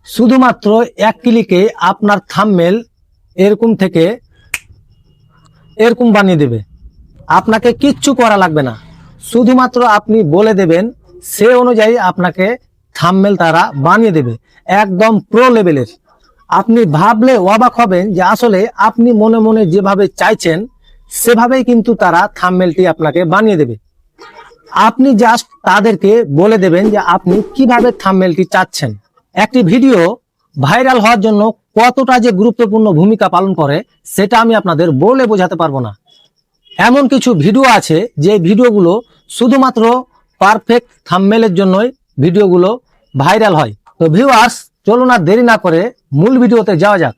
শুধুমাত্র এক ক্লিকে আপনার থাম্বনেল এরকম থেকে এরকম বানিয়ে দেবে। আপনাকে কিচ্ছু করা লাগবে না, শুধুমাত্র আপনি বলে দেবেন, সে অনুযায়ী আপনাকে থাম্বনেল তারা বানিয়ে দেবে, একদম প্রো লেভেলের। আপনি ভাবলে অবাক হবেন যে আসলে আপনি মনে মনে যেভাবে চাইছেন সেভাবেই কিন্তু তারা থাম্বনেলটি আপনাকে বানিয়ে দেবে। আপনি জাস্ট তাদেরকে বলে দেবেন যে আপনি কিভাবে থাম্বনেলটি চাচ্ছেন। একটি ভিডিও ভাইরাল হওয়ার জন্য কতটা যে গুরুত্বপূর্ণ ভূমিকা পালন করে সেটা আমি আপনাদের বলে বোঝাতে পারবো না। এমন কিছু ভিডিও আছে যে ভিডিওগুলো শুধুমাত্র পারফেক্ট থাম্বনেলের জন্যই ভিডিওগুলো ভাইরাল হয়। তো ভিউয়ার্স, চলুন আর দেরি না করে মূল ভিডিওতে যাওয়া যাক।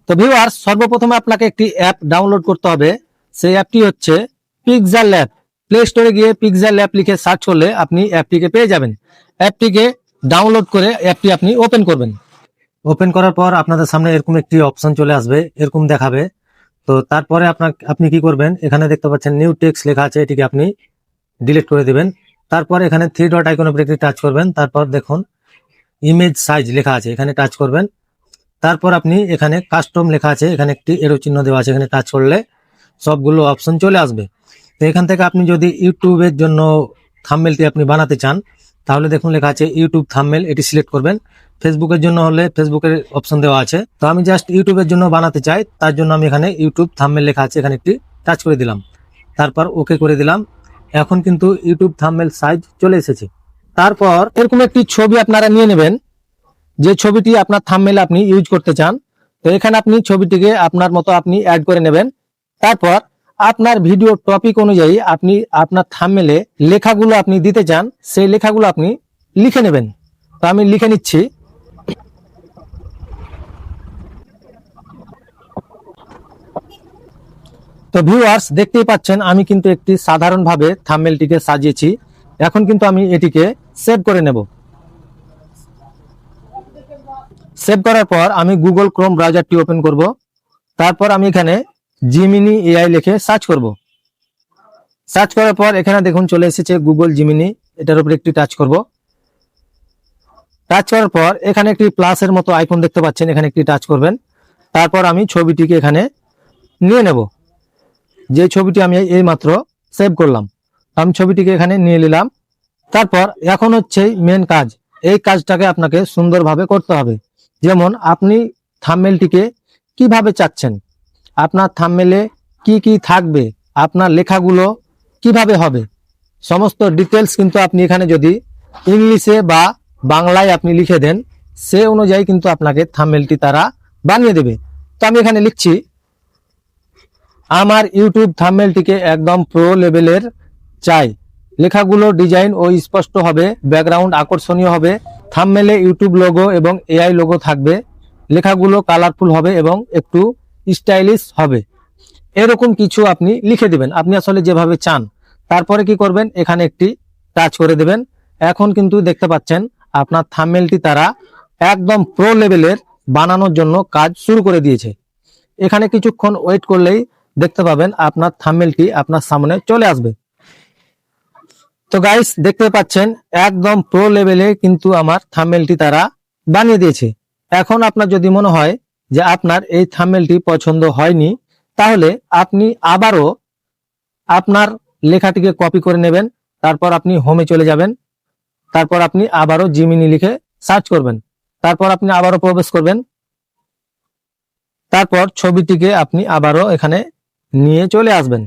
তো ভিউয়ার্স, সর্বপ্রথমে আপনাকে একটি অ্যাপ ডাউনলোড করতে হবে। সেই অ্যাপটি হচ্ছে পিক্সেল ল্যাব। প্লে স্টোরে গিয়ে পিক্সেল ল্যাব লিখে সার্চ করলে আপনি অ্যাপটিকে পেয়ে যাবেন। অ্যাপটিকে ডাউনলোড করে অ্যাপটি আপনি ওপেন করবেন। ওপেন করার পর আপনাদের সামনে এরকম একটি অপশন চলে আসবে, এরকম দেখাবে। তো তারপরে আপনি কি করবেন, এখানে দেখতে পাচ্ছেন নিউ টেক্সট লেখা আছে, এটিকে আপনি ডিলিট করে দিবেন। তারপর এখানে থ্রি ডট আইকনের উপরে একটি টাচ করবেন। তারপর দেখুন ইমেজ সাইজ লেখা আছে, এখানে টাচ করবেন। তারপর আপনি এখানে কাস্টম লেখা আছে, এখানে একটি এরো চিহ্ন দেওয়া আছে, এখানে টাচ করলে সবগুলো অপশন চলে আসবে। তো এখান থেকে আপনি যদি ইউটিউবের জন্য থাম্বনেলটি আপনি বানাতে চান তাহলে দেখুন লেখা আছে ইউটিউব থাম্বনেল, এটি সিলেক্ট করবেন। ফেসবুকের জন্য হলে ফেসবুকের অপশন দেওয়া আছে। তো আমি জাস্ট ইউটিউবের জন্য বানাতে চাই, তার জন্য আমি এখানে ইউটিউব থাম্বনেল লেখা আছে, এখানে একটি টাচ করে দিলাম। তারপর ওকে করে দিলাম। এখন কিন্তু ইউটিউব থাম্বনেল সাইজ চলে এসেছে। তারপর এরকম একটি ছবি আপনারা নিয়ে নেবেন, যে ছবিটি আপনার থাম্বনেলে আপনি ইউজ করতে চান। তো এখানে আপনি ছবিটিকে আপনার মতো আপনি অ্যাড করে নেবেন। তারপর আপনার ভিডিও টপিক অনুযায়ী আপনি আপনার থাম্বনেলে লেখাগুলো আপনি দিতে চান, সেই লেখাগুলো আপনি লিখে নেবেন। তো আমি লিখে নিচ্ছি। তো ভিউয়ার্স, দেখতেই পাচ্ছেন আমি কিন্তু একটি সাধারণভাবে থাম্বনেলটিকে সাজিয়েছি। এখন কিন্তু আমি এটিকে সেভ করে নেব। সেভ করার পর আমি গুগল ক্রোম ব্রাউজারটি ওপেন করব। তারপর আমি এখানে জিমিনি এআই লিখে সার্চ করব। সার্চ করার পর এখানে দেখুন চলে এসেছে গুগল জিমিনি, এটার উপর একটি টাচ করব। টাচ করার পর এখানে একটি প্লাসের মতো আইকন দেখতে পাচ্ছেন, এখানে একটি টাচ করবেন। তারপর আমি ছবিটিকে এখানে নিয়ে নেব, যে ছবিটি আমি এইমাত্র সেভ করলাম। আমি ছবিটিকে এখানে নিয়ে নিলাম। তারপর এখন হচ্ছে মেন কাজ, এই কাজটাকে আপনাকে সুন্দরভাবে করতে হবে। যেমন আপনি থাম্বনেলটিকে কিভাবে চাচ্ছেন, আপনার থাম্বনেলে কি কি থাকবে, আপনার লেখাগুলো কিভাবে হবে, সমস্ত ডিটেলস কিন্তু আপনি এখানে যদি ইংলিশে বা বাংলায় আপনি লিখে দেন, সে অনুযায়ী কিন্তু আপনাকে থাম্বনেলটি তারা বানিয়ে দেবে। তো আমি এখানে লিখছি, আমার ইউটিউব থাম্বনেলটিকে একদম প্রো লেভেলের চাই, লেখাগুলো ডিজাইন ও স্পষ্ট হবে, ব্যাকগ্রাউন্ড আকর্ষণীয় হবে, থাম্বনেলে ইউটিউব লোগো এবং এআই লোগো থাকবে, লেখাগুলো কালারফুল হবে এবং একটু স্টাইলিশ হবে। এরকম কিছু আপনি লিখে দিবেন, আপনি আসলে যেভাবে চান। তারপরে কি করবেন, এখানে একটি টাচ করে দেবেন। এখন কিন্তু দেখতে পাচ্ছেন আপনার থাম্বনেলটি তারা একদম প্রো লেভেলের বানানোর জন্য কাজ শুরু করে দিয়েছে। এখানে কিছুক্ষণ ওয়েট করলেই দেখতে পাবেন আপনার থাম্বনেলটি আপনার সামনে চলে আসবে। তো গাইস, দেখতে পাচ্ছেন একদম প্রো লেভেলে কিন্তু আমার থাম্বনেলটি তারা বানিয়ে দিয়েছে। এখন আপনার যদি মনে হয় যে আপনার এই থাম্বনেলটি পছন্দ হয়নি, তাহলে আপনি আবারও আপনার লেখাটিকে কপি করে নেবেন। তারপর আপনি হোমে চলে যাবেন। তারপর আপনি আবারও জিমিনি লিখে সার্চ করবেন। তারপর আপনি আবারও প্রবেশ করবেন। তারপর ছবিটিকে আপনি আবারও এখানে নিয়ে চলে আসবেন।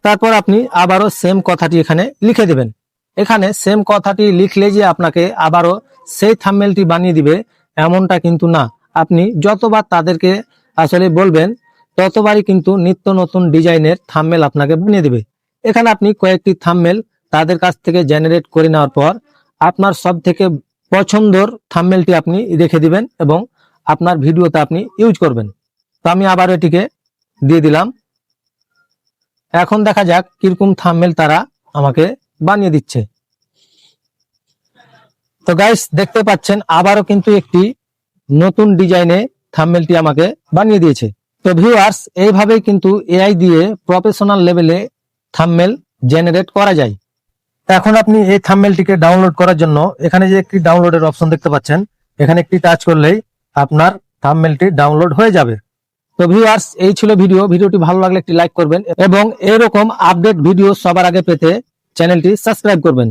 তারপর আপনি আবারও সেম কথাটি এখানে লিখে দিবেন। এখানে সেম কথাটি লিখলে যে আপনাকে আবারও সেই থাম্বনেলটি বানিয়ে দিবে এমনটা কিন্তু না। আপনি যতবার তাদেরকে আসলে বলবেন ততবারই কিন্তু নিত্য নতুন ডিজাইনের থাম্বনেল আপনাকে বানিয়ে দিবে। এখানে আপনি কয়েকটি থাম্বনেল তাদের কাছ থেকে জেনারেট করে নেওয়ার পর আপনার সব থেকে পছন্দের থাম্বনেলটি আপনি রেখে দিবেন এবং আপনার ভিডিওতে আপনি ইউজ করবেন। তো আমি আবার এটিকে দিয়ে দিলাম। এখন দেখা যাক কিরকম থাম্বনেল তারা আমাকে বানিয়ে দিচ্ছে। তো গাইস, দেখতে পাচ্ছেন আবারও কিন্তু একটি নতুন ডিজাইনে থাম্বনেলটি আমাকে বানিয়ে দিয়েছে। তো ভিউয়ার্স, এইভাবেই কিন্তু এআই দিয়ে প্রফেশনাল লেভেলে থাম্বনেল জেনারেট করা যায়। এখন আপনি এই থাম্বনেলটিকে ডাউনলোড করার জন্য এখানে যে একটি ডাউনলোডের অপশন দেখতে পাচ্ছেন, এখানে একটি টাচ করলেই আপনার থাম্বনেলটি ডাউনলোড হয়ে যাবে। তো ভিউয়ার্স, এই ছিল ভিডিওটি ভালো লাগলে একটি লাইক করবেন এবং এরকম আপডেট ভিডিও সবার আগে পেতে চ্যানেলটি সাবস্ক্রাইব করবেন।